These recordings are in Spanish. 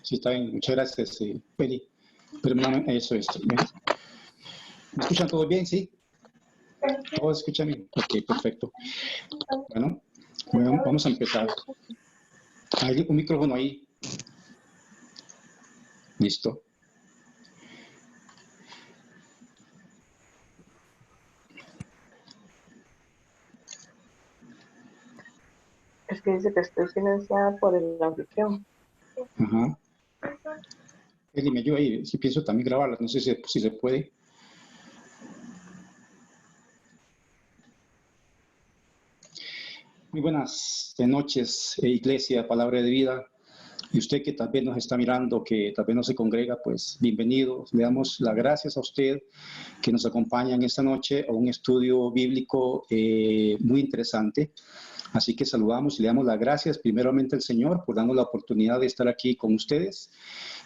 Sí, está bien. Muchas gracias, Peli. Perdóname, eso es. ¿Me escuchan todo bien? ¿Sí? ¿Todos escuchan bien? Ok, perfecto. Bueno, vamos a empezar. Hay un micrófono ahí. Listo. Es que dice que estoy silenciada por el anfitrión. Ajá. Eli, me ayuda ahí. Si pienso también grabarlas, no sé si se puede. Muy buenas noches, Iglesia, Palabra de Vida. Y usted que también nos está mirando, que también no se congrega, pues bienvenido. Le damos las gracias a usted que nos acompaña en esta noche a un estudio bíblico muy interesante. Así que saludamos y le damos las gracias primeramente al Señor por darnos la oportunidad de estar aquí con ustedes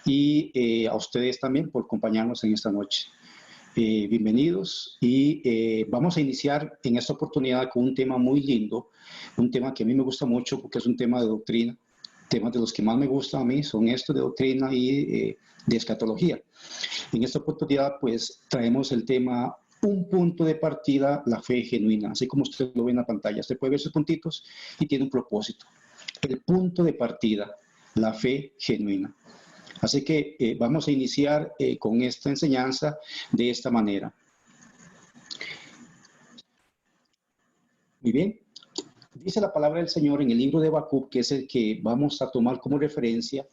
y a ustedes también por acompañarnos en esta noche. Bienvenidos y vamos a iniciar en esta oportunidad con un tema muy lindo, un tema que a mí me gusta mucho porque es un tema de doctrina. Temas de los que más me gustan a mí son estos de doctrina y de escatología. En esta oportunidad pues traemos el tema un punto de partida, la fe genuina, así como usted lo ve en la pantalla. Usted puede ver sus puntitos y tiene un propósito. El punto de partida, la fe genuina. Así que vamos a iniciar con esta enseñanza de esta manera. Muy bien. Dice la palabra del Señor en el libro de Habacuc, que es el que vamos a tomar como referencia,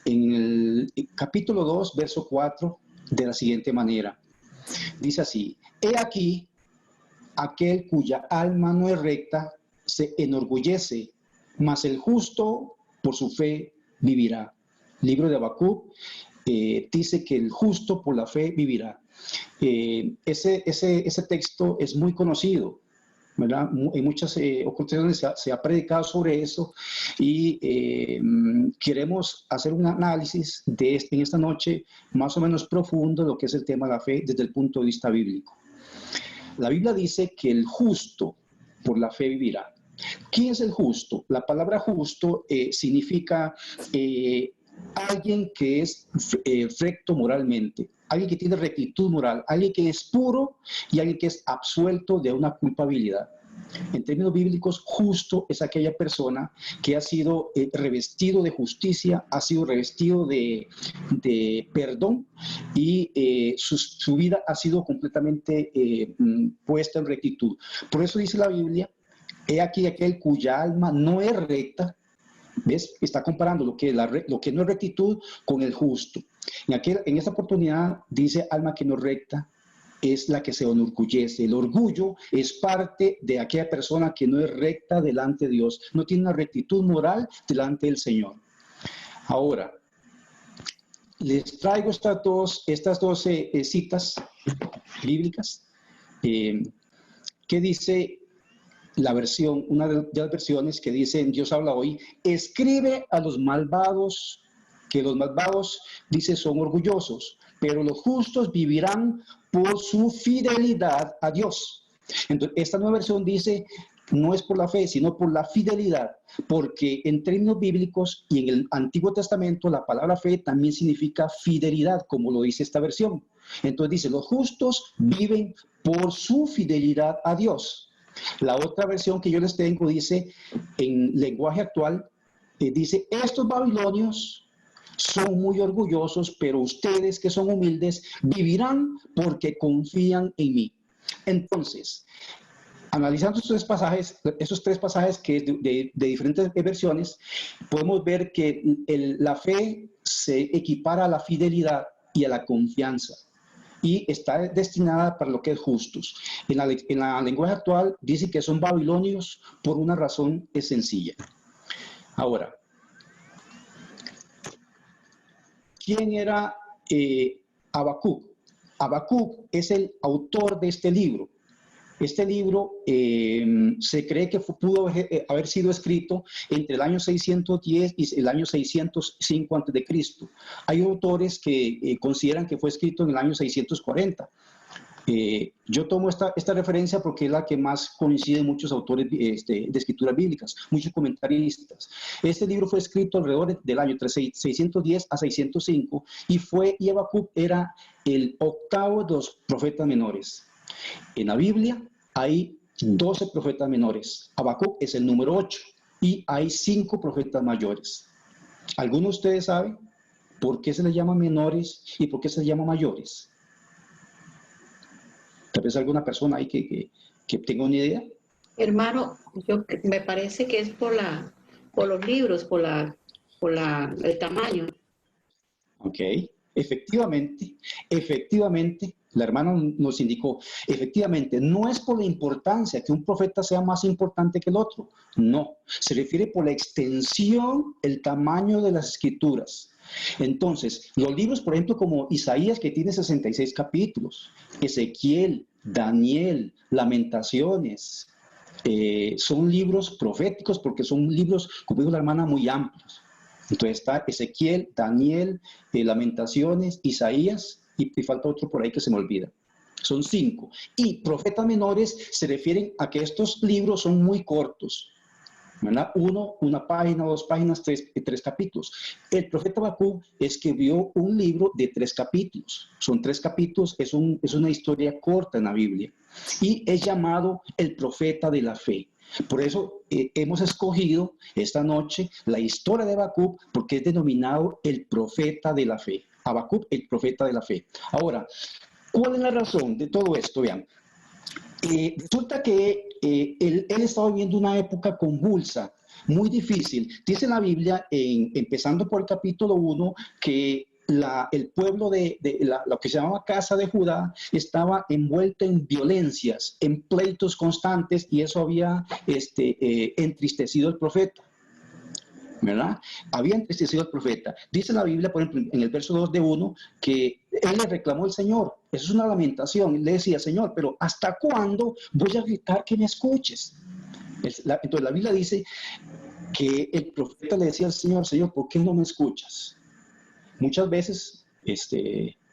en el capítulo 2, verso 4, de la siguiente manera. Dice así: he aquí, aquel cuya alma no es recta se enorgullece, mas el justo por su fe vivirá. Libro de Habacuc dice que el justo por la fe vivirá. Ese texto es muy conocido, ¿verdad? En muchas ocasiones se ha predicado sobre eso y queremos hacer un análisis en esta noche más o menos profundo de lo que es el tema de la fe desde el punto de vista bíblico. La Biblia dice que el justo por la fe vivirá. ¿Quién es el justo? La palabra justo significa alguien que es recto moralmente, alguien que tiene rectitud moral, alguien que es puro y alguien que es absuelto de una culpabilidad. En términos bíblicos, justo es aquella persona que ha sido revestido de justicia, ha sido revestido de perdón y su vida ha sido completamente puesta en rectitud. Por eso dice la Biblia: he aquí aquel cuya alma no es recta. ¿Ves? Está comparando lo que no es rectitud con el justo. En esta oportunidad dice: alma que no es recta es la que se enorgullece. El orgullo es parte de aquella persona que no es recta delante de Dios, no tiene una rectitud moral delante del Señor. Ahora, les traigo estas dos citas bíblicas que dice la versión, una de las versiones que dice en Dios habla hoy: escribe a los malvados, que los malvados, dice, son orgullosos, pero los justos vivirán por su fidelidad a Dios. Entonces, esta nueva versión dice: no es por la fe, sino por la fidelidad, porque en términos bíblicos y en el Antiguo Testamento la palabra fe también significa fidelidad, como lo dice esta versión. Entonces dice: los justos viven por su fidelidad a Dios. La otra versión que yo les tengo dice, en lenguaje actual, dice: estos babilonios son muy orgullosos, pero ustedes que son humildes vivirán porque confían en mí. Entonces, analizando esos tres pasajes que de diferentes versiones, podemos ver que la fe se equipara a la fidelidad y a la confianza, y está destinada para lo que es justos. En la lenguaje actual dice que son babilonios por una razón sencilla. Ahora, ¿quién era Habacuc? Habacuc es el autor de este libro. Este libro se cree que pudo haber sido escrito entre el año 610 y el año 605 a.C. Hay autores que consideran que fue escrito en el año 640. Yo tomo esta referencia porque es la que más coincide en muchos autores de escrituras bíblicas, muchos comentaristas. Este libro fue escrito alrededor del año 610 a 605 y Habacuc era el octavo de los profetas menores. En la Biblia hay 12 profetas menores. Habacuc es el número 8 y hay 5 profetas mayores. ¿Alguno de ustedes sabe por qué se les llama menores y por qué se les llama mayores? Tal vez alguna persona ahí que tenga una idea. Hermano, me parece que es por los libros, por el tamaño. Ok, efectivamente, la hermana nos indicó, efectivamente, no es por la importancia que un profeta sea más importante que el otro, no, se refiere por la extensión, el tamaño de las escrituras. Entonces, los libros, por ejemplo, como Isaías, que tiene 66 capítulos, Ezequiel, Daniel, Lamentaciones, son libros proféticos porque son libros, como dijo la hermana, muy amplios. Entonces está Ezequiel, Daniel, Lamentaciones, Isaías, y falta otro por ahí que se me olvida. Son 5. Y profetas menores se refieren a que estos libros son muy cortos, ¿verdad? Una página, 2 páginas, 3 capítulos. El profeta Habacuc escribió un libro de 3 capítulos. Son 3 capítulos, es una historia corta en la Biblia. Y es llamado el profeta de la fe. Por eso hemos escogido esta noche la historia de Habacuc, porque es denominado el profeta de la fe. Habacuc, el profeta de la fe. Ahora, ¿cuál es la razón de todo esto? Vean. Resulta que él estaba viviendo una época convulsa, muy difícil. Dice la Biblia, empezando por el capítulo 1, que el pueblo lo que se llamaba Casa de Judá estaba envuelto en violencias, en pleitos constantes, y eso había entristecido al profeta, ¿verdad? Había entristecido al profeta. Dice la Biblia, por ejemplo, en el verso 2 de 1, que él le reclamó al Señor. Eso es una lamentación. Le decía, Señor, pero ¿hasta cuándo voy a gritar que me escuches? Entonces la Biblia dice que el profeta le decía al Señor, Señor, ¿por qué no me escuchas? Muchas veces,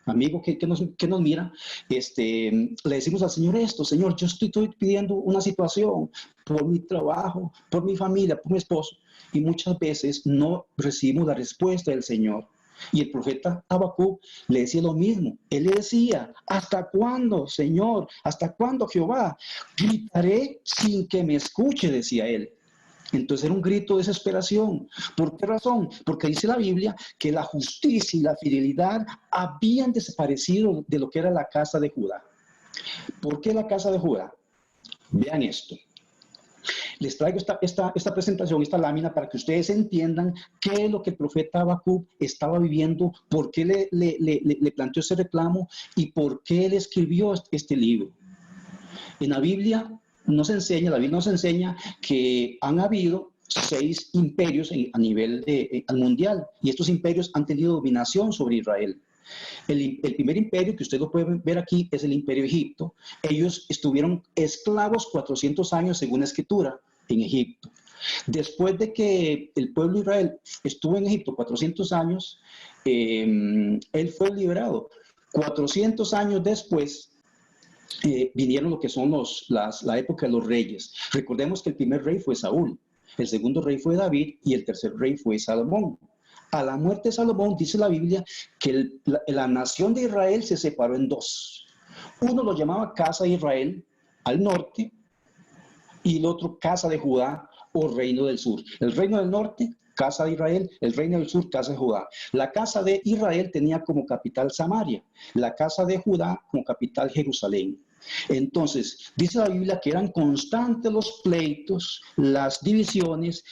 amigo que nos mira, le decimos al Señor esto, Señor, yo estoy pidiendo una situación por mi trabajo, por mi familia, por mi esposo, y muchas veces no recibimos la respuesta del Señor. Y el profeta Habacuc le decía lo mismo. Él le decía, ¿hasta cuándo, Señor? ¿Hasta cuándo, Jehová? Gritaré sin que me escuche, decía él. Entonces era un grito de desesperación. ¿Por qué razón? Porque dice la Biblia que la justicia y la fidelidad habían desaparecido de lo que era la casa de Judá. ¿Por qué la casa de Judá? Vean esto. Les traigo esta presentación, esta lámina, para que ustedes entiendan qué es lo que el profeta Habacuc estaba viviendo, por qué le planteó ese reclamo y por qué él escribió este libro. En la Biblia la Biblia nos enseña que han habido 6 imperios a nivel mundial, y estos imperios han tenido dominación sobre Israel. El primer imperio, que ustedes lo pueden ver aquí, es el imperio de Egipto. Ellos estuvieron esclavos 400 años, según la Escritura, en Egipto. Después de que el pueblo de Israel estuvo en Egipto 400 años, él fue liberado. 400 años después, vinieron lo que son la época de los reyes. Recordemos que el primer rey fue Saúl, el segundo rey fue David y el tercer rey fue Salomón. A la muerte de Salomón dice la Biblia que la nación de Israel se separó en 2. Uno lo llamaba Casa de Israel al norte y el otro Casa de Judá o Reino del Sur. El Reino del Norte, Casa de Israel, el Reino del Sur, Casa de Judá. La Casa de Israel tenía como capital Samaria, la Casa de Judá como capital Jerusalén. Entonces, dice la Biblia que eran constantes los pleitos, las divisiones,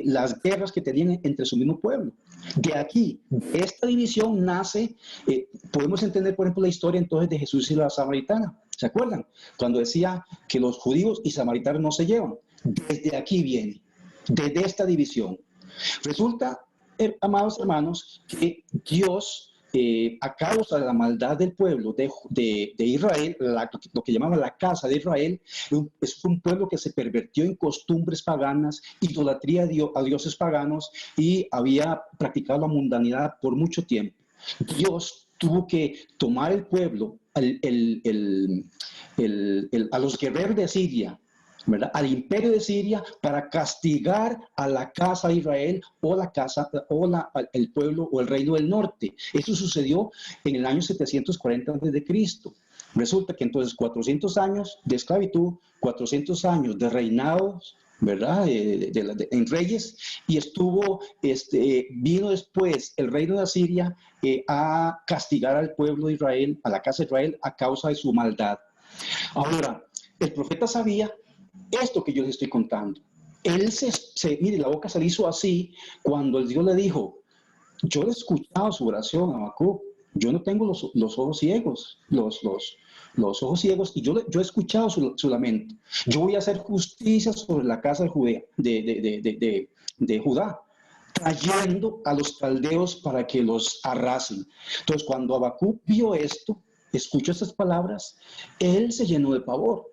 las guerras que tenían entre su mismo pueblo. De aquí, de esta división nace, podemos entender, por ejemplo, la historia entonces de Jesús y la samaritana. ¿Se acuerdan? Cuando decía que los judíos y samaritanos no se llevan. Desde aquí viene, desde esta división. Resulta, amados hermanos, que Dios, a causa de la maldad del pueblo de Israel, lo que llamaba la casa de Israel, es un pueblo que se pervirtió en costumbres paganas, idolatría a dioses paganos, y había practicado la mundanidad por mucho tiempo. Dios tuvo que tomar el pueblo a los guerreros de Siria, ¿verdad? Al imperio de Siria, para castigar a la casa de Israel o el pueblo o el reino del norte. Eso sucedió en el año 740 a.C. Resulta que entonces 400 años de esclavitud, 400 años de reinados, ¿verdad? En reyes, y vino después el reino de Asiria a castigar al pueblo de Israel, a la casa de Israel, a causa de su maldad. Ahora, el profeta sabía esto que yo les estoy contando. Él mire, la boca se le hizo así cuando el Dios le dijo: yo he escuchado su oración, Habacuc. Yo no tengo los ojos ciegos, los ojos ciegos, y yo he escuchado su lamento. Yo voy a hacer justicia sobre la casa de Judá, trayendo a los caldeos para que los arrasen. Entonces, cuando Habacuc vio esto, escuchó estas palabras, él se llenó de pavor.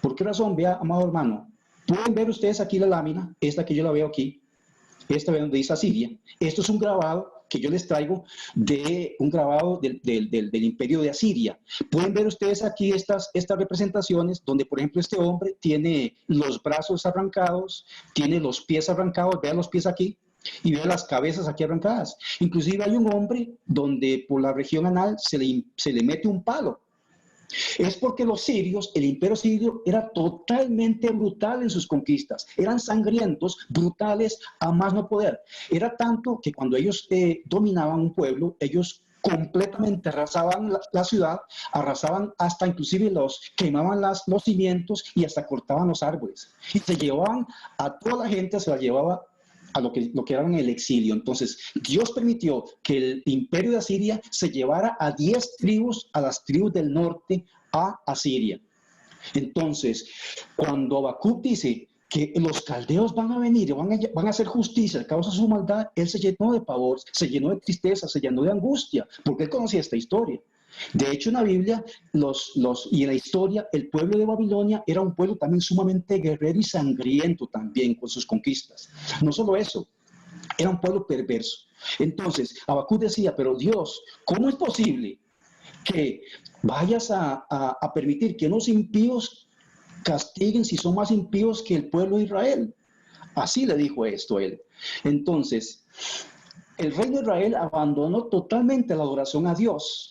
¿Por qué razón? Vea, amado hermano, pueden ver ustedes aquí la lámina, esta que yo la veo aquí, esta donde dice Asiria. Esto es un grabado que yo les traigo de un grabado del imperio de Asiria. Pueden ver ustedes aquí estas representaciones donde, por ejemplo, este hombre tiene los brazos arrancados, tiene los pies arrancados, vean los pies aquí, y vean las cabezas aquí arrancadas. Inclusive hay un hombre donde por la región anal se le mete un palo. Es porque los sirios, el imperio sirio, era totalmente brutal en sus conquistas. Eran sangrientos, brutales, a más no poder. Era tanto que cuando ellos dominaban un pueblo, ellos completamente arrasaban la ciudad, arrasaban hasta inclusive quemaban los cimientos y hasta cortaban los árboles. Y se llevaban a toda la gente, se la llevaba a lo que eran el exilio. Entonces, Dios permitió que el imperio de Asiria se llevara a 10 tribus, a las tribus del norte, a Asiria. Entonces, cuando Habacuc dice que los caldeos van a venir y van a hacer justicia a causa de su maldad, él se llenó de pavor, se llenó de tristeza, se llenó de angustia, porque él conocía esta historia. De hecho, en la Biblia y en la historia, el pueblo de Babilonia era un pueblo también sumamente guerrero y sangriento también con sus conquistas. No solo eso, era un pueblo perverso. Entonces, Habacuc decía: pero Dios, ¿cómo es posible que vayas a permitir que unos impíos castiguen si son más impíos que el pueblo de Israel? Así le dijo esto a él. Entonces, el reino de Israel abandonó totalmente la adoración a Dios.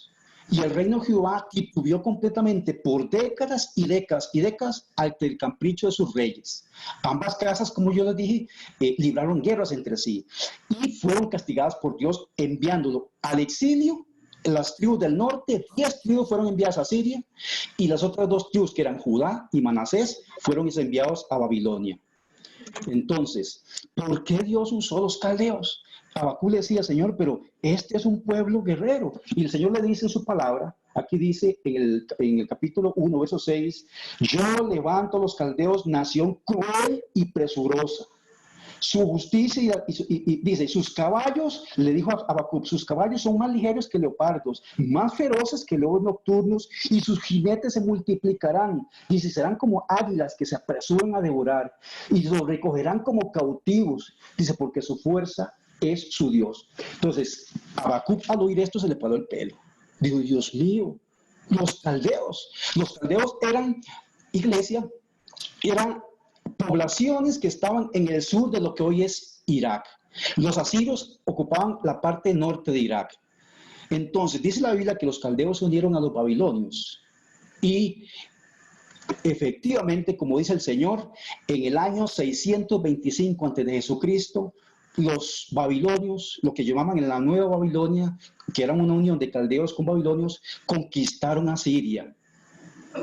Y el reino de Jehová titubeó completamente por décadas y décadas y décadas ante el capricho de sus reyes. Ambas casas, como yo les dije, libraron guerras entre sí y fueron castigadas por Dios enviándolo al exilio. Las tribus del norte, 10 tribus fueron enviadas a Siria, y las otras 2 tribus, que eran Judá y Manasés, fueron enviados a Babilonia. Entonces, ¿por qué Dios usó los caldeos? Habacuc le decía: Señor, pero este es un pueblo guerrero. Y el Señor le dice en su palabra, aquí dice en el capítulo 1, verso 6, yo levanto a los caldeos, nación cruel y presurosa. Su justicia, y dice, sus caballos, le dijo a Habacuc, sus caballos son más ligeros que leopardos, más feroces que lobos nocturnos, y sus jinetes se multiplicarán, y serán como águilas que se apresuran a devorar, y los recogerán como cautivos, dice, porque su fuerza es su Dios. Entonces, Habacuc, al oír esto, se le paró el pelo. Dijo: Dios mío, los caldeos eran, iglesia, eran poblaciones que estaban en el sur de lo que hoy es Irak. Los asirios ocupaban la parte norte de Irak. Entonces, dice la Biblia que los caldeos se unieron a los babilonios. Y efectivamente, como dice el Señor, en el año 625 antes de Jesucristo, los babilonios, lo que llamaban en la Nueva Babilonia, que era una unión de caldeos con babilonios, conquistaron a Siria.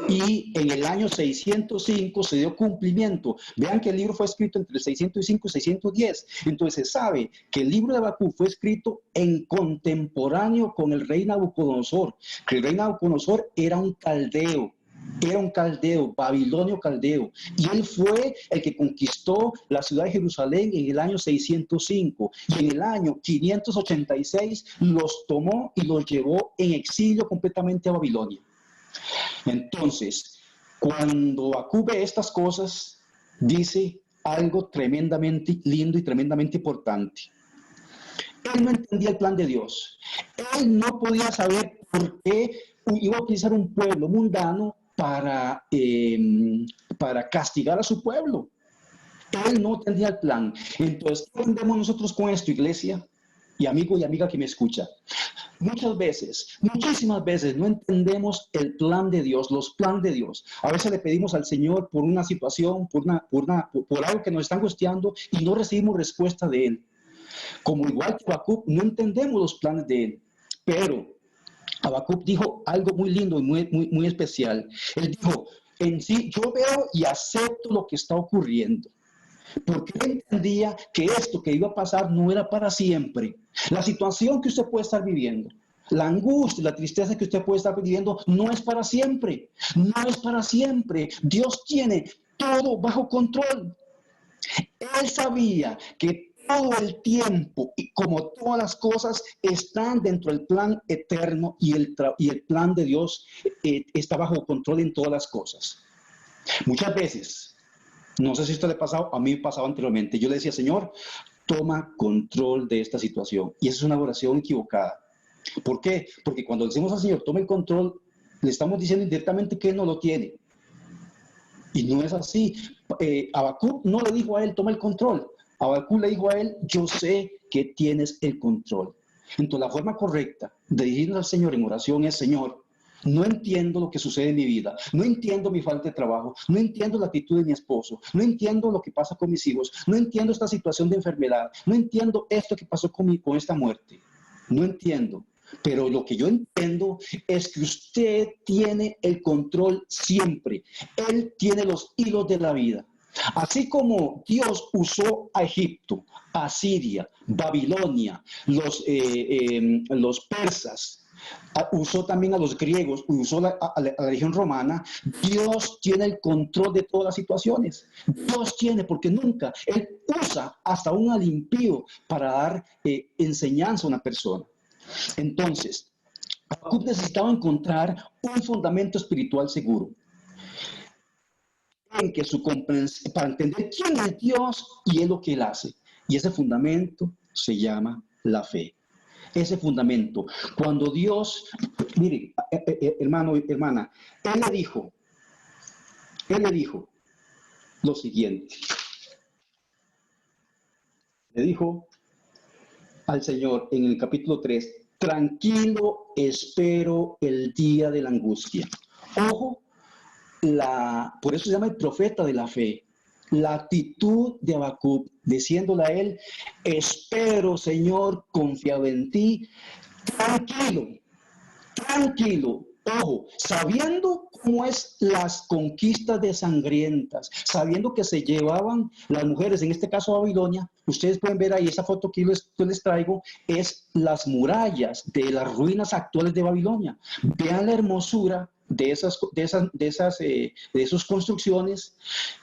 Y en el año 605 se dio cumplimiento. Vean que el libro fue escrito entre el 605 y 610. Entonces se sabe que el libro de Habacuc fue escrito en contemporáneo con el rey Nabucodonosor, que el rey Nabucodonosor era un caldeo, babilonio caldeo, y él fue el que conquistó la ciudad de Jerusalén en el año 605, y en el año 586 los tomó y los llevó en exilio completamente a Babilonia. Entonces, cuando Habacuc ve estas cosas, dice algo tremendamente lindo y tremendamente importante. Él no entendía el plan de Dios. Él no podía saber por qué iba a utilizar un pueblo mundano para castigar a su pueblo. Él no tenía el plan. Entonces, ¿qué aprendemos nosotros con esto, iglesia? Y amigo y amiga que me escucha. Muchas veces, muchísimas veces no entendemos el plan de Dios, los planes de Dios. A veces le pedimos al Señor por una situación, por algo que nos está angustiando y no recibimos respuesta de Él. Como igual que Habacuc, no entendemos los planes de Él. Pero Habacuc dijo algo muy lindo y muy especial. Él dijo, en sí, yo veo y acepto lo que está ocurriendo. Porque él entendía que esto que iba a pasar no era para siempre. La situación que usted puede estar viviendo, la angustia, la tristeza que usted puede estar viviendo, no es para siempre. No es para siempre. Dios tiene todo bajo control. Él sabía que todo el tiempo, y como todas las cosas, están dentro del plan eterno y el plan de Dios está bajo control en todas las cosas. Muchas veces, no sé si esto le ha pasado, a mí me pasaba anteriormente. Yo le decía, Señor, toma control de esta situación. Y esa es una oración equivocada. ¿Por qué? Porque cuando decimos al Señor, toma el control, le estamos diciendo indirectamente que Él no lo tiene. Y no es así. Habacuc no le dijo a Él, toma el control. Habacuc le dijo a Él, yo sé que tienes el control. Entonces, la forma correcta de dirigirnos al Señor en oración es, Señor, no entiendo lo que sucede en mi vida, no entiendo mi falta de trabajo, no entiendo la actitud de mi esposo, no entiendo lo que pasa con mis hijos, no entiendo esta situación de enfermedad, no entiendo esto que pasó con esta muerte, no entiendo. Pero lo que yo entiendo es que usted tiene el control siempre. Él tiene los hilos de la vida. Así como Dios usó a Egipto, a Siria, Babilonia, los persas, usó también a los griegos, usó a la región romana. Dios tiene el control de todas las situaciones. Dios tiene, porque nunca, Él usa hasta un al impío para dar enseñanza a una persona. Entonces, Habacuc necesitaba encontrar un fundamento espiritual seguro, en que su comprensión, para entender quién es Dios y es lo que Él hace. Y ese fundamento se llama la fe. Ese fundamento. Cuando Dios, mire, hermano y hermana, Él le dijo lo siguiente. Le dijo al Señor en el capítulo 3, tranquilo espero el día de la angustia. Ojo, por eso se llama el profeta de la fe. La actitud de Habacuc, diciéndole a él, espero, Señor, confiado en ti, tranquilo, ojo, sabiendo cómo es las conquistas de sangrientas, sabiendo que se llevaban las mujeres, en este caso Babilonia. Ustedes pueden ver ahí esa foto que yo les traigo, es las murallas de las ruinas actuales de Babilonia. Vean la hermosura de esas construcciones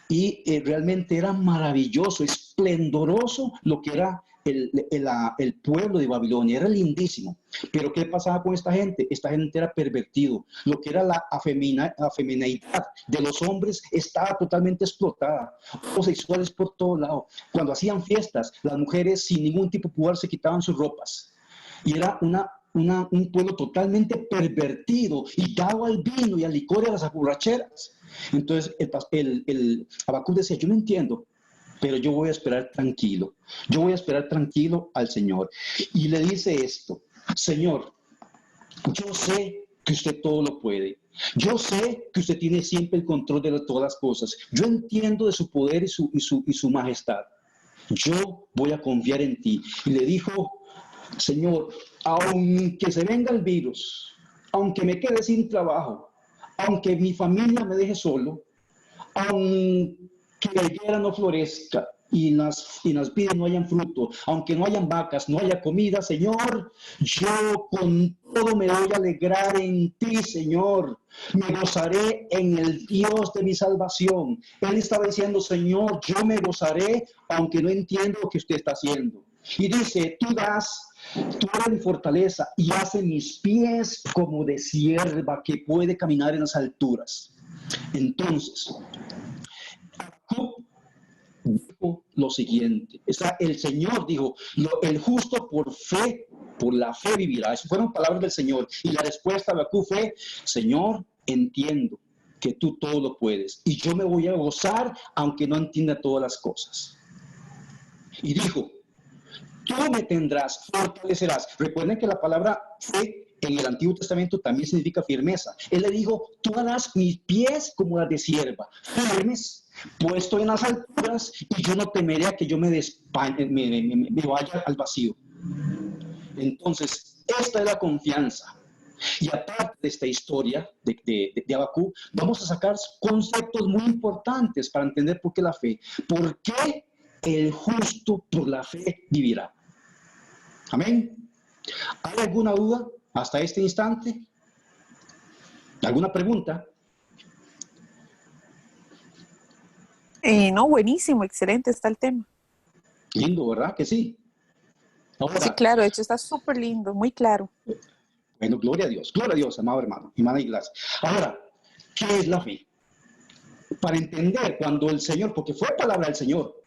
y realmente era maravilloso, esplendoroso lo que era el pueblo de Babilonia, era lindísimo. Pero ¿qué pasaba con esta gente? Esta gente era pervertido. Lo que era la afeminidad de los hombres estaba totalmente explotada. Homosexuales por todo lado. Cuando hacían fiestas, las mujeres sin ningún tipo de pudor se quitaban sus ropas. Y era un pueblo totalmente pervertido y dado al vino y al licor y a las borracheras. Entonces el Habacuc decía, yo no entiendo, pero yo voy a esperar tranquilo. Yo voy a esperar tranquilo al Señor. Y le dice esto, Señor, yo sé que usted todo lo puede. Yo sé que usted tiene siempre el control de todas las cosas. Yo entiendo de su poder y su majestad. Yo voy a confiar en ti. Y le dijo, Señor, aunque se venga el virus, aunque me quede sin trabajo, aunque mi familia me deje solo, aunque la higuera no florezca y las vides no hayan fruto, aunque no hayan vacas, no haya comida, Señor, yo con todo me voy a alegrar en ti, Señor. Me gozaré en el Dios de mi salvación. Él estaba diciendo, Señor, yo me gozaré aunque no entiendo lo que usted está haciendo. Y dice, tú eres mi fortaleza y hace mis pies como de sierva que puede caminar en las alturas. Entonces, dijo lo siguiente, el Señor dijo, el justo por fe por la fe vivirá. Esas fueron palabras del Señor. Y la respuesta de Habacuc fue, Señor, entiendo que tú todo lo puedes. Y yo me voy a gozar aunque no entienda todas las cosas. Y dijo, tú me tendrás, fortalecerás. Recuerden que la palabra fe en el Antiguo Testamento también significa firmeza. Él le dijo, tú harás mis pies como las de sierva, firmes, puesto en las alturas, y yo no temeré a que yo me vaya al vacío. Entonces, esta es la confianza. Y aparte de esta historia de Habacuc, vamos a sacar conceptos muy importantes para entender por qué la fe. ¿Por qué el justo por la fe vivirá? Amén. ¿Hay alguna duda hasta este instante? ¿Alguna pregunta? No, buenísimo, excelente está el tema. Lindo, ¿verdad? Que sí. Ahora, Sí, claro, de hecho está súper lindo, muy claro. bueno, gloria a Dios, amado hermano, hermana Iglesia. Ahora, ¿qué es la fe? Para entender cuando el Señor, porque fue palabra del Señor.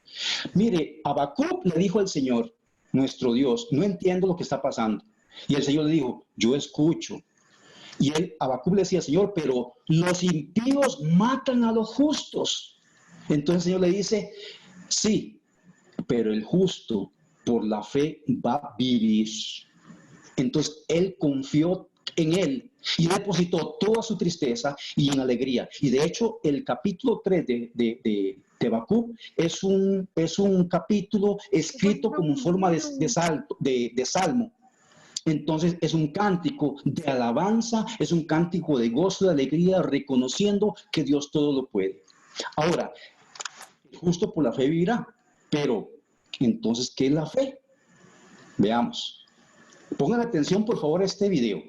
Mire, Habacuc le dijo al Señor, nuestro Dios, no entiendo lo que está pasando. Y el Señor le dijo, yo escucho. Y Habacuc le decía, Señor, pero los impíos matan a los justos. Entonces el Señor le dice, sí, pero el justo por la fe va a vivir. Entonces él confió en él y depositó toda su tristeza y en alegría. Y de hecho el capítulo 3 de Habacuc es un capítulo escrito como en forma de salmo. Entonces es un cántico de alabanza, es un cántico de gozo, de alegría, reconociendo que Dios todo lo puede. Ahora, justo por la fe vivirá, pero entonces, ¿qué es la fe? Veamos. Pongan atención, por favor, a este video.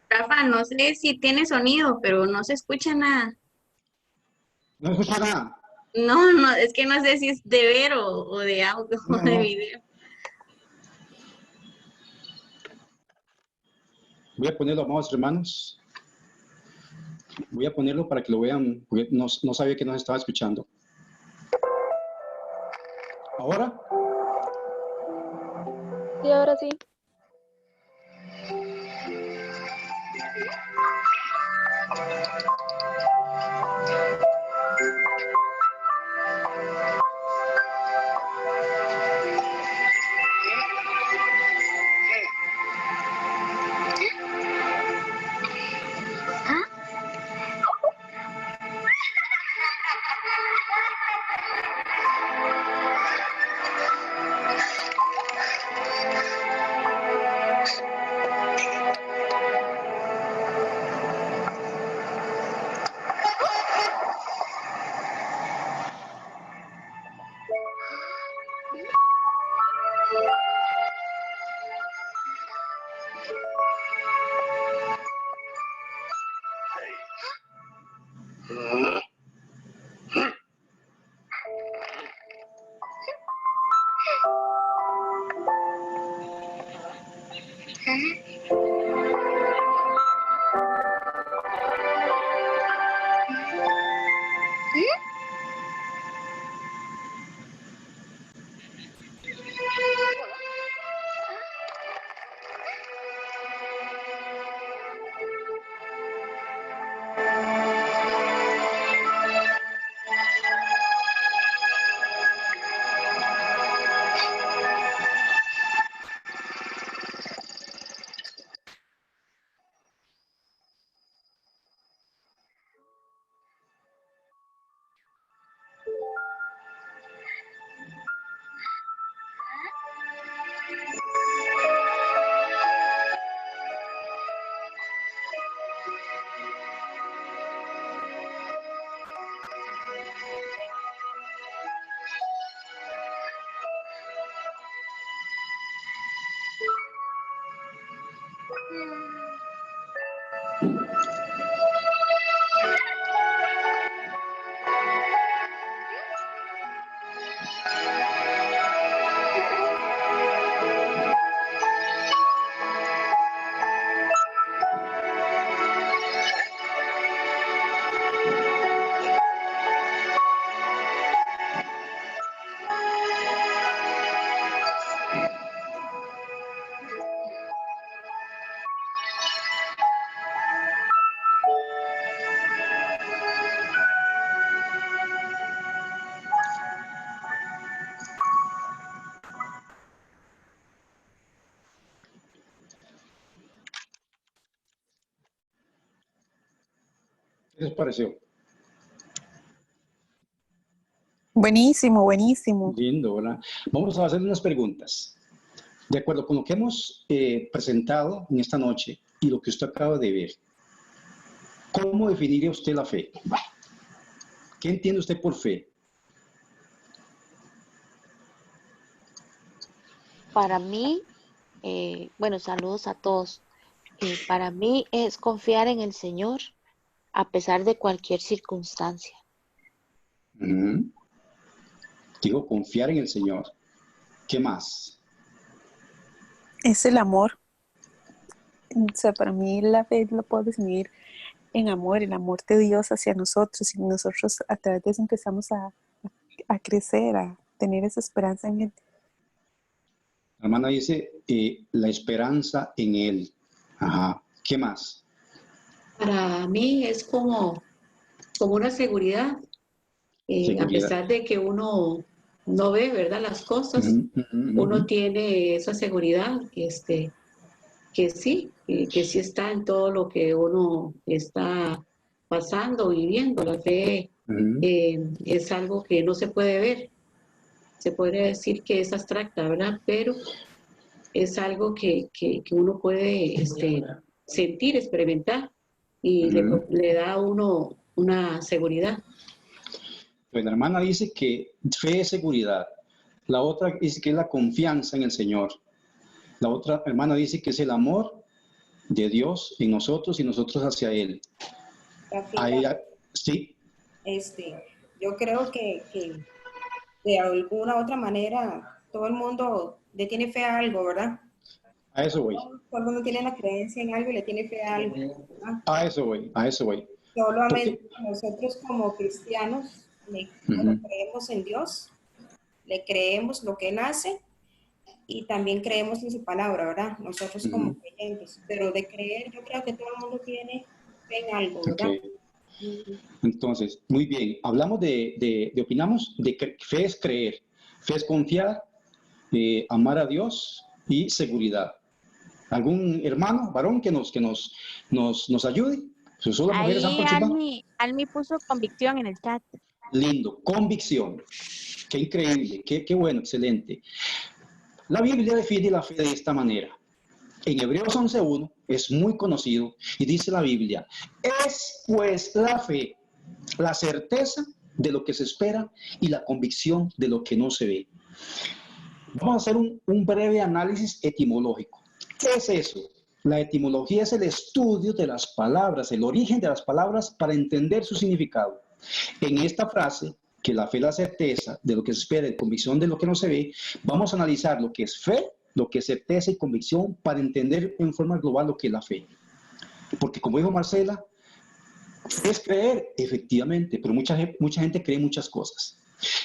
Rafa, no sé si tiene sonido, pero no se escucha nada. No escucha nada. No, no, es que no sé si es de ver o de audio o No, de no. video. Voy a ponerlo, amados hermanos. Voy a ponerlo para que lo vean, porque no sabía que nos estaba escuchando. ¿Ahora? Sí, ahora sí. ¿Qué les pareció? Buenísimo, buenísimo. Lindo, ¿verdad? Vamos a hacer unas preguntas. De acuerdo con lo que hemos presentado en esta noche y lo que usted acaba de ver, ¿cómo definiría usted la fe? ¿Qué entiende usted por fe? Para mí, bueno, saludos a todos. Para mí es confiar en el Señor a pesar de cualquier circunstancia. Digo, confiar en el Señor. ¿Qué más? Es el amor. O sea, para mí la fe lo puedo definir en amor, el amor de Dios hacia nosotros. Y nosotros a través de eso empezamos a crecer, a tener esa esperanza en Él. La hermana dice, la esperanza en Él. Ajá. ¿Qué más? Para mí es como una seguridad, a pesar de que uno no ve, ¿verdad?, las cosas, uno tiene esa seguridad, que sí está en todo lo que uno está pasando, viviendo. La fe es algo que no se puede ver. Se podría decir que es abstracta, ¿verdad? Pero es algo que uno puede sentir, experimentar, y le da a uno una seguridad. Pues la hermana dice que fe es seguridad. La otra dice que es la confianza en el Señor. La otra hermana dice que es el amor de Dios en nosotros y nosotros hacia Él. Sí. Yo creo que de alguna otra manera todo el mundo le tiene fe a algo, ¿verdad? A eso voy. Todo el mundo tiene la creencia en algo y le tiene fe a algo, ¿verdad? A eso voy. Solamente nosotros como cristianos creemos en Dios, le creemos lo que Él hace y también creemos en su palabra, ¿verdad? Nosotros como creyentes, pero de creer yo creo que todo el mundo tiene fe en algo, ¿verdad? Entonces, muy bien, hablamos opinamos de que fe es creer, fe es confiar, amar a Dios y seguridad. ¿Algún hermano, varón que nos ayude? ¿Solo mujeres han participado? Almi puso convicción en el chat. Lindo, convicción. Qué increíble, qué bueno, excelente. La Biblia define la fe de esta manera. En Hebreos 11:1 es muy conocido y dice la Biblia, es pues la fe, la certeza de lo que se espera y la convicción de lo que no se ve. Vamos a hacer un breve análisis etimológico. ¿Qué es eso? La etimología es el estudio de las palabras, el origen de las palabras para entender su significado. En esta frase, que la fe es la certeza de lo que se espera y convicción de lo que no se ve, vamos a analizar lo que es fe lo que es certeza y convicción para entender en forma global lo que es la fe. Porque como dijo Marcela, es creer, efectivamente, pero mucha gente cree muchas cosas.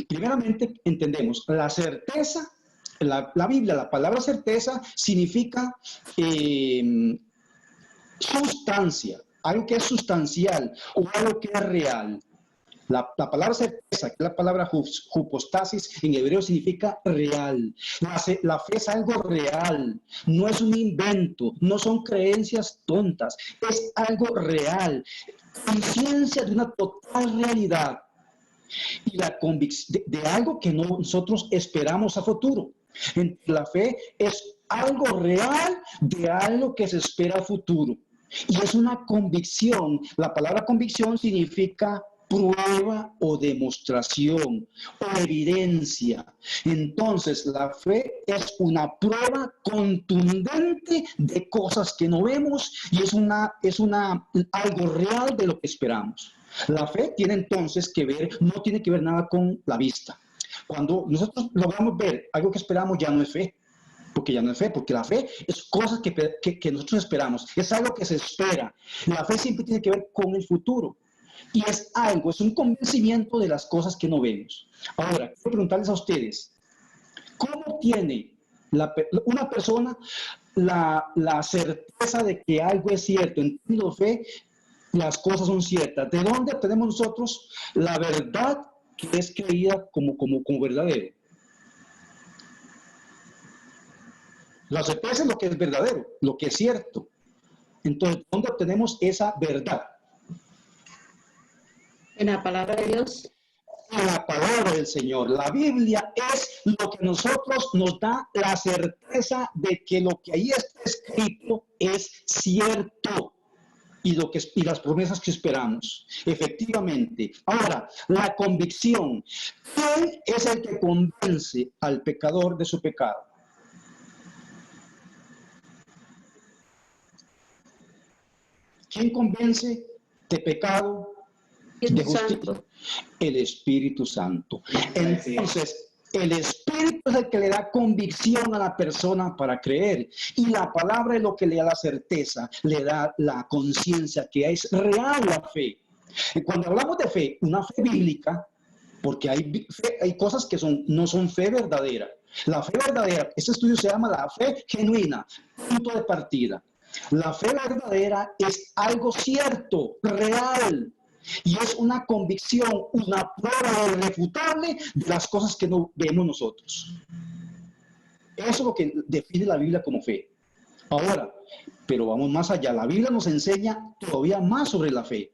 Primeramente, entendemos la certeza, la Biblia, la palabra certeza significa sustancia, algo que es sustancial o algo que es real. La palabra certeza, que es la palabra hypostasis en hebreo, significa real. La fe es algo real, no es un invento, no son creencias tontas, es algo real, conciencia de una total realidad y la convicción de algo que nosotros esperamos a futuro. La fe es algo real de algo que se espera a futuro y es una convicción. La palabra convicción significa prueba o demostración o evidencia. Entonces, la fe es una prueba contundente de cosas que no vemos y es algo real de lo que esperamos. La fe tiene entonces que ver, no tiene que ver nada con la vista. Cuando nosotros logramos ver algo que esperamos, ya no es fe. Porque ya no es fe, porque la fe es cosas que nosotros esperamos, es algo que se espera. La fe siempre tiene que ver con el futuro. Y es un convencimiento de las cosas que no vemos. Ahora, quiero preguntarles a ustedes, ¿cómo tiene una persona la certeza de que algo es cierto? En términos de fe, las cosas son ciertas. ¿De dónde obtenemos nosotros la verdad que es creída como verdadero? La certeza es lo que es verdadero, lo que es cierto. Entonces, ¿dónde obtenemos esa verdad? En la palabra de Dios. En la palabra del Señor. La Biblia es lo que nosotros nos da la certeza de que lo que ahí está escrito es cierto y las promesas que esperamos. Efectivamente. Ahora, la convicción. ¿Quién es el que convence al pecador de su pecado? ¿Quién convence de pecado? De justicia, el Espíritu Santo. Entonces, el Espíritu es el que le da convicción a la persona para creer. Y la palabra es lo que le da la certeza, le da la conciencia que es real la fe. Y cuando hablamos de fe, una fe bíblica, porque hay cosas que no son fe verdadera. La fe verdadera, este estudio se llama la fe genuina, punto de partida. La fe verdadera es algo cierto, real. Y es una convicción, una prueba irrefutable de las cosas que no vemos nosotros. Eso es lo que define la Biblia como fe. Ahora, pero vamos más allá. La Biblia nos enseña todavía más sobre la fe.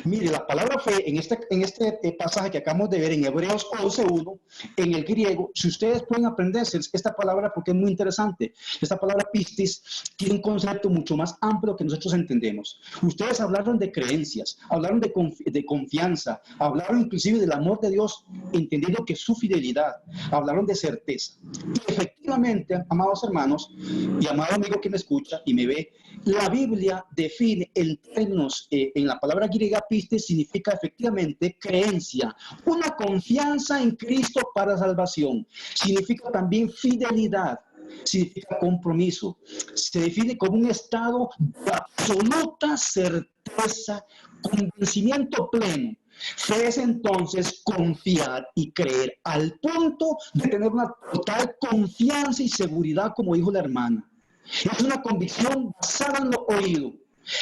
Mire, la palabra fe en este pasaje que acabamos de ver en Hebreos 11:1, en el griego, si ustedes pueden aprenderse esta palabra porque es muy interesante. Esta palabra pistis tiene un concepto mucho más amplio que nosotros entendemos. Ustedes hablaron de creencias, hablaron de confianza, hablaron inclusive del amor de Dios, entendiendo que su fidelidad, hablaron de certeza. Y efectivamente, amados hermanos y amado amigo que me escucha y me ve, la Biblia define en términos, en la palabra griega pistis significa efectivamente creencia, una confianza en Cristo para salvación. Significa también fidelidad, significa compromiso. Se define como un estado de absoluta certeza, convencimiento pleno. Fe es entonces confiar y creer al punto de tener una total confianza y seguridad, como dijo la hermana. Es una convicción basada en lo oído.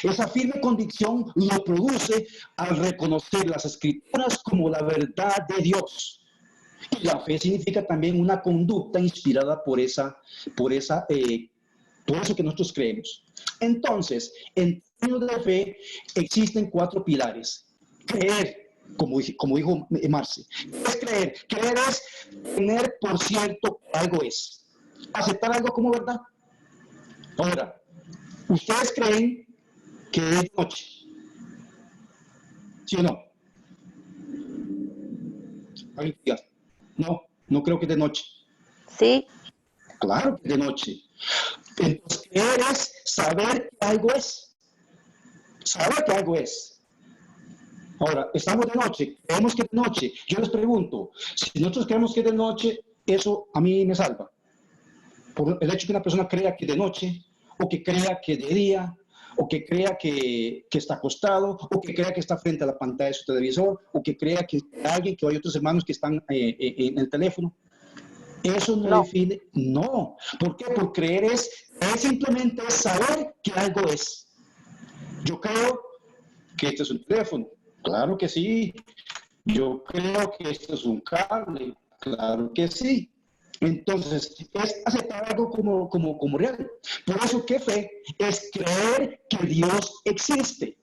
Esa firme convicción lo produce al reconocer las Escrituras como la verdad de Dios. Y la fe significa también una conducta inspirada por eso que nosotros creemos. Entonces, en términos de fe, existen 4 pilares. Creer, como dijo Marce. ¿Qué es creer? Creer es tener por cierto que algo es. Aceptar algo como verdad. Ahora, ¿ustedes creen que es de noche? ¿Sí o no? No creo que es de noche. Sí. Claro que es de noche. Entonces, creer es saber que algo es. Saber que algo es. Ahora, estamos de noche, creemos que es de noche. Yo les pregunto, si nosotros creemos que es de noche, eso a mí me salva. por el hecho que una persona crea que de noche, o que crea que de día, o que crea que está acostado, o que crea que está frente a la pantalla de su televisor, o que crea que alguien, que hay otros hermanos que están en el teléfono. Eso no define, no. ¿Por qué? Por creer es simplemente saber que algo es. Yo creo que este es un teléfono, claro que sí. Yo creo que esto es un cable, claro que sí. Entonces, es aceptar algo como real. Por eso, ¿qué fe? Es creer que Dios existe.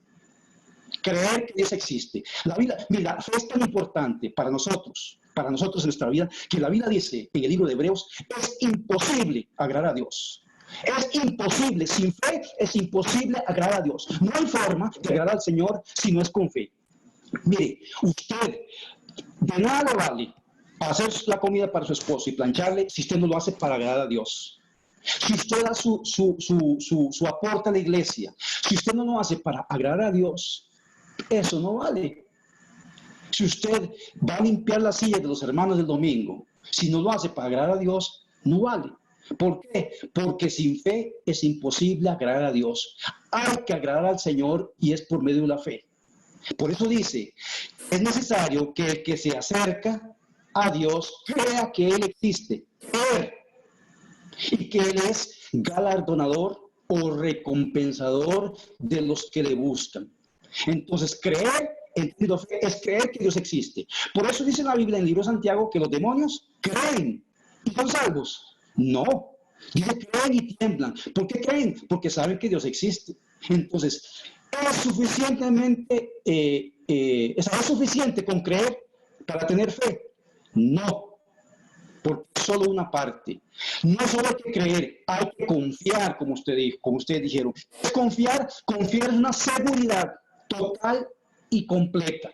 Creer que Dios existe. La vida, mira, la fe es tan importante para nosotros en nuestra vida, que la Biblia dice en el libro de Hebreos, es imposible agradar a Dios. Es imposible, sin fe es imposible agradar a Dios. No hay forma de agradar al Señor si no es con fe. Mire, usted de nada le vale hacer la comida para su esposo y plancharle si usted no lo hace para agradar a Dios. Si usted da su aporte a la iglesia, si usted no lo hace para agradar a Dios, eso no vale. Si usted va a limpiar las sillas de los hermanos del domingo, si no lo hace para agradar a Dios, no vale. ¿Por qué? Porque sin fe es imposible agradar a Dios. Hay que agradar al Señor y es por medio de la fe. Por eso dice, es necesario que el que se acerca a Dios crea que Él existe, creer, y que Él es galardonador o recompensador de los que le buscan. Entonces, creer es creer que Dios existe. Por eso dice la Biblia en el libro de Santiago que los demonios creen y son salvos. No, dice creen y tiemblan. ¿Por qué creen? Porque saben que Dios existe. Entonces, ¿es suficiente con creer para tener fe? No, porque es solo una parte. No solo hay que creer, hay que confiar, como ustedes dijeron. Es confiar es una seguridad total y completa.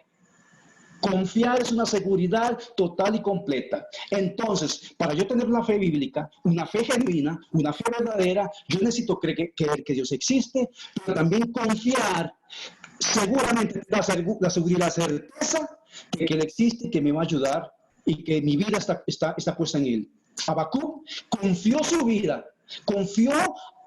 Confiar es una seguridad total y completa. Entonces, para yo tener una fe bíblica, una fe genuina, una fe verdadera, yo necesito creer que Dios existe, pero también confiar, seguramente la seguridad, la certeza de que Él existe, que me va a ayudar y que mi vida está puesta en Él. Habacuc confió su vida, confió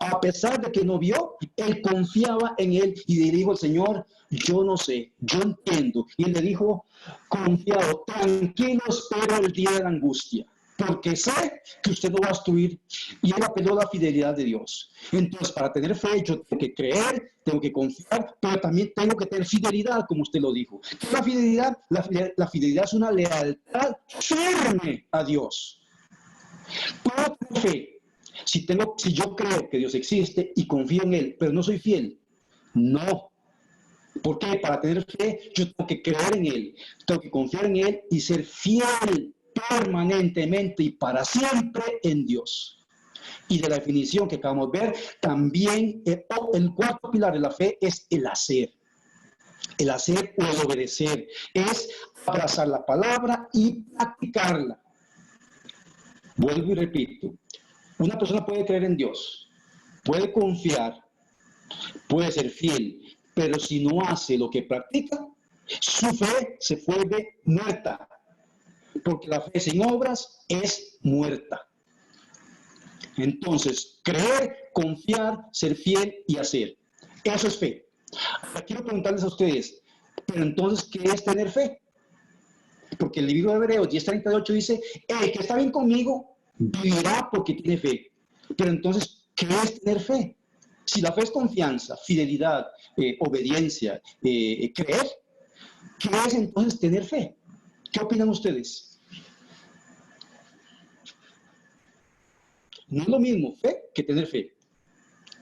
a pesar de que no vio, él confiaba en Él y le dijo al Señor, yo no sé, yo entiendo. Y él le dijo, confiado, tranquilo, espero el día de la angustia, porque sé que usted no va a destruir. Y él apeló a la fidelidad de Dios. Entonces, para tener fe, yo tengo que creer, tengo que confiar, pero también tengo que tener fidelidad, como usted lo dijo. La fidelidad es una lealtad firme a Dios. Puedo tener fe si yo creo que Dios existe y confío en Él, pero no soy fiel. No. ¿Por qué? Para tener fe, yo tengo que creer en Él, tengo que confiar en Él y ser fiel permanentemente y para siempre en Dios. Y de la definición que acabamos de ver, también el cuarto pilar de la fe es el hacer. El hacer o el obedecer es abrazar la palabra y practicarla. Vuelvo y repito, una persona puede creer en Dios, puede confiar, puede ser fiel, pero si no hace lo que practica, su fe se vuelve muerta, porque la fe sin obras es muerta. Entonces, creer, confiar, ser fiel y hacer. Eso es fe. Ahora quiero preguntarles a ustedes, pero entonces, ¿qué es tener fe? Porque el libro de Hebreos 10:38 dice, el que está bien conmigo vivirá porque tiene fe. Pero entonces, ¿qué es tener fe? Si la fe es confianza, fidelidad, obediencia, creer, ¿qué es entonces tener fe? ¿Qué opinan ustedes? No es lo mismo fe que tener fe.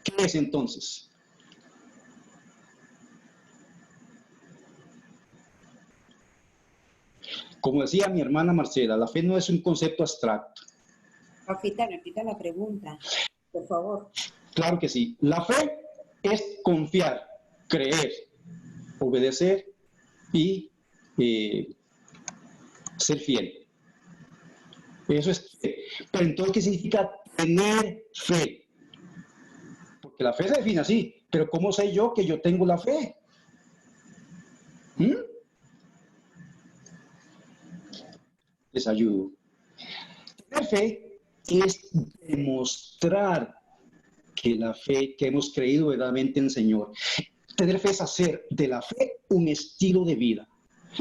¿Qué es entonces? Como decía mi hermana Marcela, la fe no es un concepto abstracto. Rafita, repita la pregunta, por favor. Claro que sí. La fe es confiar, creer, obedecer y ser fiel. Eso es fe. Pero entonces, ¿qué significa tener fe? Porque la fe se define así. Pero ¿cómo sé yo que yo tengo la fe? Les ayudo. Tener fe es demostrar que la fe que hemos creído verdaderamente en el Señor. Tener fe es hacer de la fe un estilo de vida.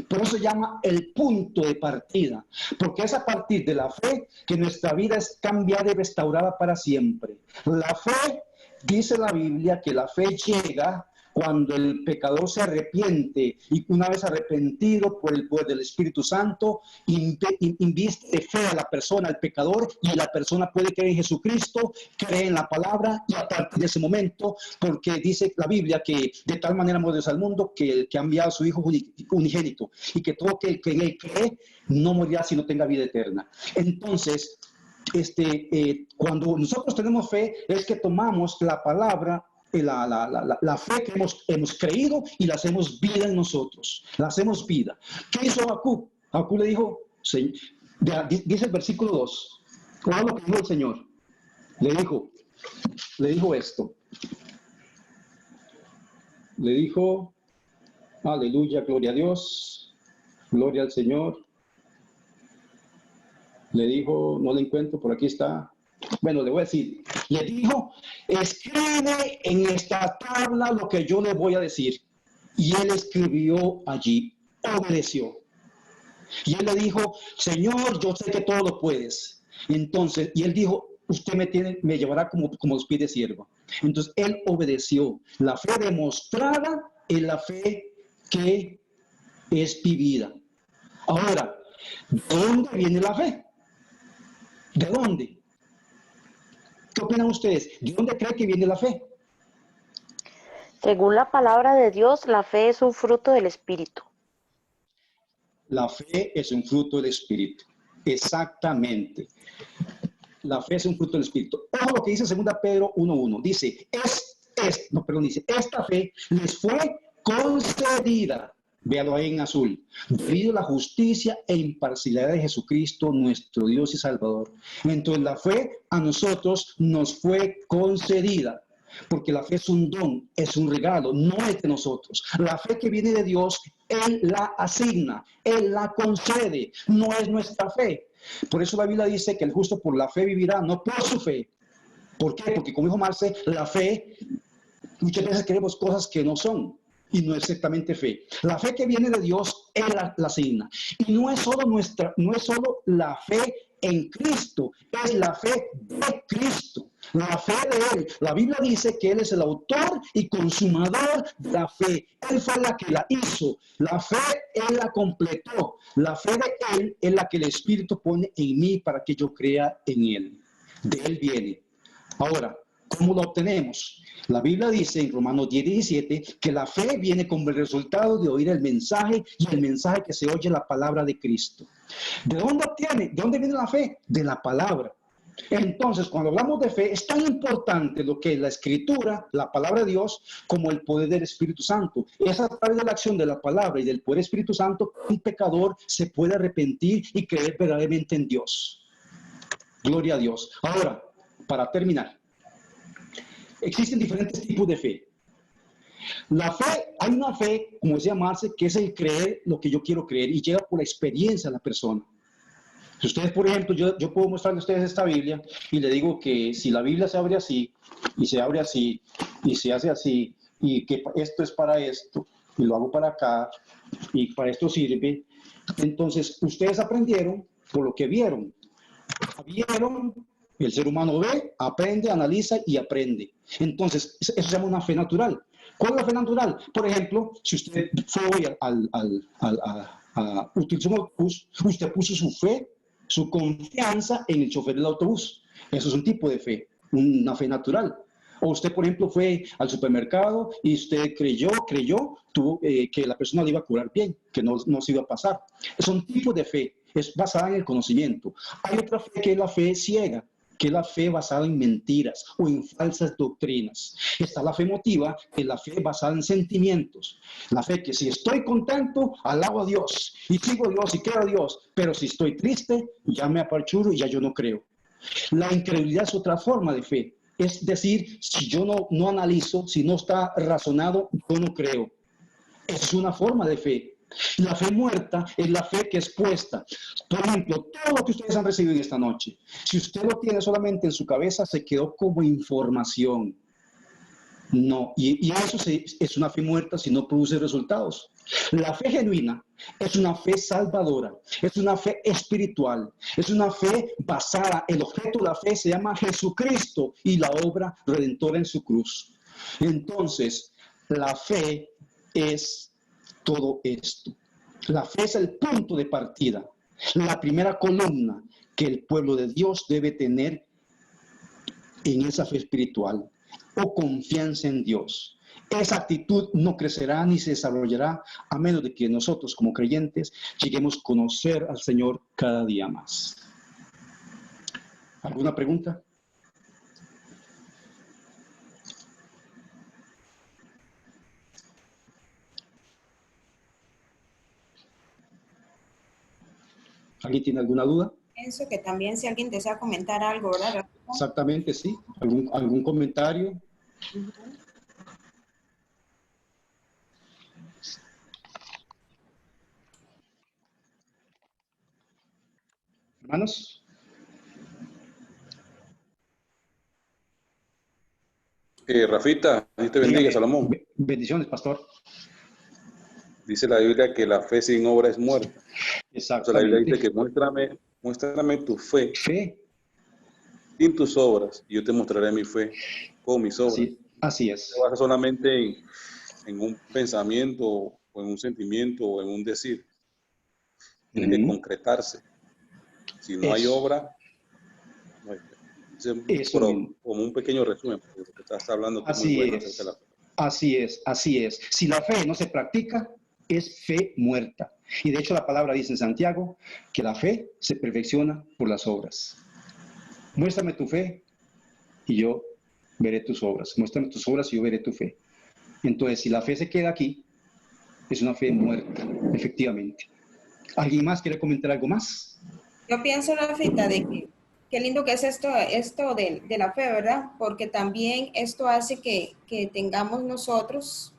Por eso se llama el punto de partida, porque es a partir de la fe que nuestra vida es cambiada y restaurada para siempre. La fe, dice la Biblia, que la fe llega cuando el pecador se arrepiente y una vez arrepentido por el poder del Espíritu Santo, inviste fe a la persona, al pecador, y la persona puede creer en Jesucristo, cree en la palabra, y a partir de ese momento, porque dice la Biblia que de tal manera amó Dios al mundo que ha enviado a su Hijo unigénito, y que todo aquel que en él cree no morirá sino tenga vida eterna. Entonces, cuando nosotros tenemos fe, es que tomamos la palabra, la fe que hemos creído y la hacemos vida en nosotros, la hacemos vida. ¿Qué hizo Habacuc? Habacuc le dijo, dice el versículo 2, ¿cuál es lo que dijo el Señor? Le dijo esto, le dijo, aleluya, gloria a Dios, gloria al Señor. Le dijo, no le encuentro, por aquí está. Bueno, le voy a decir, le dijo, escribe en esta tabla lo que yo le voy a decir. Y él escribió allí, obedeció. Y él le dijo, Señor, yo sé que todo lo puedes. Entonces, y él dijo, usted me llevará como los pies de sierva. Entonces, él obedeció. La fe demostrada es la fe que es vivida. Ahora, ¿de dónde viene la fe? ¿De dónde? ¿Qué opinan ustedes? ¿De dónde creen que viene la fe? Según la palabra de Dios, la fe es un fruto del Espíritu. La fe es un fruto del Espíritu. Exactamente. La fe es un fruto del Espíritu. Ojo lo que dice 2 Pedro 1:1. Dice, dice, esta fe les fue concedida. Véalo ahí en azul. Debido a la justicia e imparcialidad de Jesucristo, nuestro Dios y Salvador. Entonces la fe a nosotros nos fue concedida. Porque la fe es un don, es un regalo, no es de nosotros. La fe que viene de Dios, Él la asigna, Él la concede, no es nuestra fe. Por eso la Biblia dice que el justo por la fe vivirá, no por su fe. ¿Por qué? Porque como dijo Marce, la fe, muchas veces queremos cosas que no son. Y no es exactamente fe. La fe que viene de Dios, Él la asigna. Y no es solo la fe en Cristo, es la fe de Cristo, la fe de Él. La Biblia dice que Él es el autor y consumador de la fe. Él fue la que la hizo. La fe, Él la completó. La fe de Él es la que el Espíritu pone en mí para que yo crea en Él. De Él viene. Ahora, ¿cómo lo obtenemos? La Biblia dice en Romanos 10:17 que la fe viene como el resultado de oír el mensaje y el mensaje que se oye la palabra de Cristo. ¿De dónde obtiene? ¿De dónde viene la fe? De la palabra. Entonces, cuando hablamos de fe, es tan importante lo que es la Escritura, la palabra de Dios, como el poder del Espíritu Santo. Es a través de la acción de la palabra y del poder del Espíritu Santo que un pecador se puede arrepentir y creer verdaderamente en Dios. Gloria a Dios. Ahora, para terminar, existen diferentes tipos de fe. La fe, hay una fe, como decía Marce, que es el creer lo que yo quiero creer y llega por la experiencia de la persona. Si ustedes, por ejemplo, yo puedo mostrarle a ustedes esta Biblia y le digo que si la Biblia se abre así, y se abre así, y se hace así, y que esto es para esto, y lo hago para acá, y para esto sirve, entonces ustedes aprendieron por lo que vieron. El ser humano ve, aprende, analiza y aprende. Entonces, eso se llama una fe natural. ¿Cuál es la fe natural? Por ejemplo, si usted fue hoy a utilizar un autobús, usted puso su fe, su confianza en el chofer del autobús. Eso es un tipo de fe, una fe natural. O usted, por ejemplo, fue al supermercado y usted creyó que la persona le iba a curar bien, que no se iba a pasar. Son tipos de fe, es basada en el conocimiento. Hay otra fe que es la fe ciega, que es la fe basada en mentiras o en falsas doctrinas. Está la fe emotiva, que es la fe basada en sentimientos. La fe que si estoy contento, alabo a Dios, y sigo a Dios y creo a Dios, pero si estoy triste, ya me apachurro y ya yo no creo. La incredulidad es otra forma de fe. Es decir, si yo no analizo, si no está razonado, yo no creo. Es una forma de fe. La fe muerta es la fe que es puesta. Por ejemplo, todo lo que ustedes han recibido esta noche, si usted lo tiene solamente en su cabeza, se quedó como información. No, y eso es una fe muerta si no produce resultados. La fe genuina es una fe salvadora, es una fe espiritual, es una fe basada, el objeto de la fe se llama Jesucristo y la obra redentora en su cruz. Entonces, la fe es todo esto. La fe es el punto de partida, la primera columna que el pueblo de Dios debe tener en esa fe espiritual o confianza en Dios. Esa actitud no crecerá ni se desarrollará a menos de que nosotros como creyentes lleguemos a conocer al Señor cada día más. ¿Alguna pregunta? ¿Alguien tiene alguna duda? Pienso que también si alguien desea comentar algo, ¿verdad? Exactamente, sí. ¿Algún comentario? Uh-huh. Hermanos. Rafita, Dios te bendiga, Salomón. Bendiciones, pastor. Dice la Biblia que la fe sin obra es muerta. Exactamente. O sea, la Biblia dice que muéstrame tu fe. Fe. Sin tus obras, y yo te mostraré mi fe con mis obras. Así es. No se basa solamente en un pensamiento, o en un sentimiento, o en un decir. Tiene que concretarse. Si no hay obra, no hay fe. Como un pequeño resumen, porque lo que estás hablando es muy bueno acerca de la fe. Así es. Si la fe no se practica, es fe muerta. Y de hecho la palabra dice en Santiago que la fe se perfecciona por las obras. Muéstrame tu fe y yo veré tus obras. Muéstrame tus obras y yo veré tu fe. Entonces, si la fe se queda aquí, es una fe muerta, efectivamente. ¿Alguien más quiere comentar algo más? Yo pienso, Rafita, de que qué lindo que es esto de la fe, ¿verdad? Porque también esto hace que tengamos nosotros,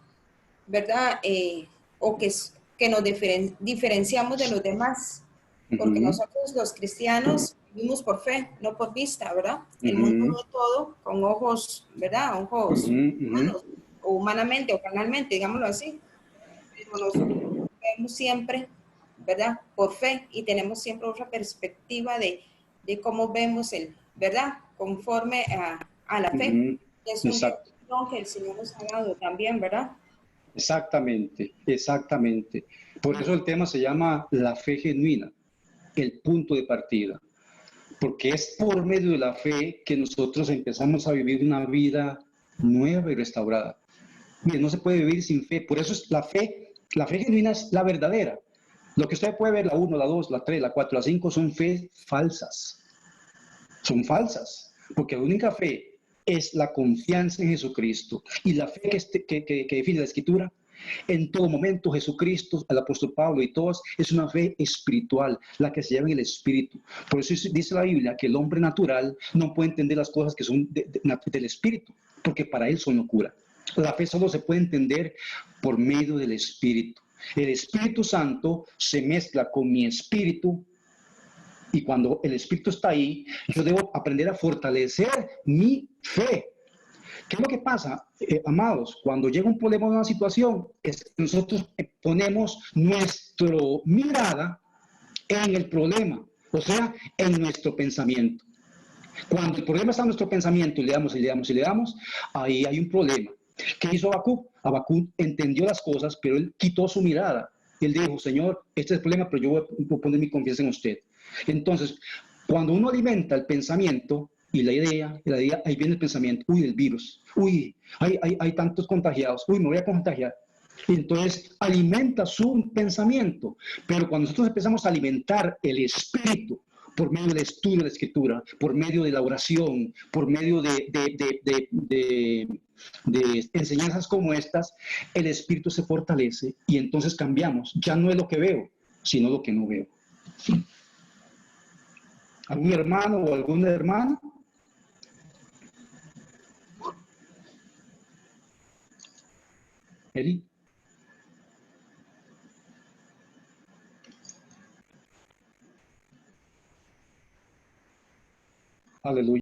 ¿verdad? O que nos diferenciamos de los demás. Porque nosotros los cristianos vivimos por fe, no por vista, ¿verdad? El mundo ve todo con ojos, ¿verdad? Ojos humanos, o humanamente o carnalmente, digámoslo así. Pero nosotros vemos siempre, ¿verdad? Por fe, y tenemos siempre otra perspectiva de cómo vemos ¿verdad? Conforme a la fe. Es un don que el Señor nos ha dado también, ¿verdad? Exactamente. Por eso el tema se llama la fe genuina, el punto de partida. Porque es por medio de la fe que nosotros empezamos a vivir una vida nueva y restaurada. Mire, no se puede vivir sin fe. Por eso es la fe genuina es la verdadera. Lo que usted puede ver, la 1, la 2, la 3, la 4, la 5, son fe falsas. Son falsas. Porque la única fe es la confianza en Jesucristo. Y la fe que define la Escritura, en todo momento Jesucristo, el apóstol Pablo y todos, es una fe espiritual, la que se llama el Espíritu. Por eso dice la Biblia que el hombre natural no puede entender las cosas que son del Espíritu, porque para él son locura. La fe solo se puede entender por medio del Espíritu. El Espíritu Santo se mezcla con mi espíritu, y cuando el Espíritu está ahí, yo debo aprender a fortalecer mi fe. ¿Qué es lo que pasa, amados? Cuando llega un problema o una situación, es que nosotros ponemos nuestra mirada en el problema, o sea, en nuestro pensamiento. Cuando el problema está en nuestro pensamiento y le damos, ahí hay un problema. ¿Qué hizo Habacuc? Habacuc entendió las cosas, pero él quitó su mirada. Él dijo, Señor, este es el problema, pero yo voy a poner mi confianza en usted. Entonces, cuando uno alimenta el pensamiento y la idea, ahí viene el pensamiento, uy, el virus, uy, hay tantos contagiados, uy, me voy a contagiar. Y entonces alimenta su pensamiento. Pero cuando nosotros empezamos a alimentar el espíritu, por medio del estudio de la Escritura, por medio de la oración, por medio de enseñanzas como estas, el espíritu se fortalece y entonces cambiamos. Ya no es lo que veo, sino lo que no veo. ¿Algún hermano o alguna hermana? ¿Eli? Aleluya.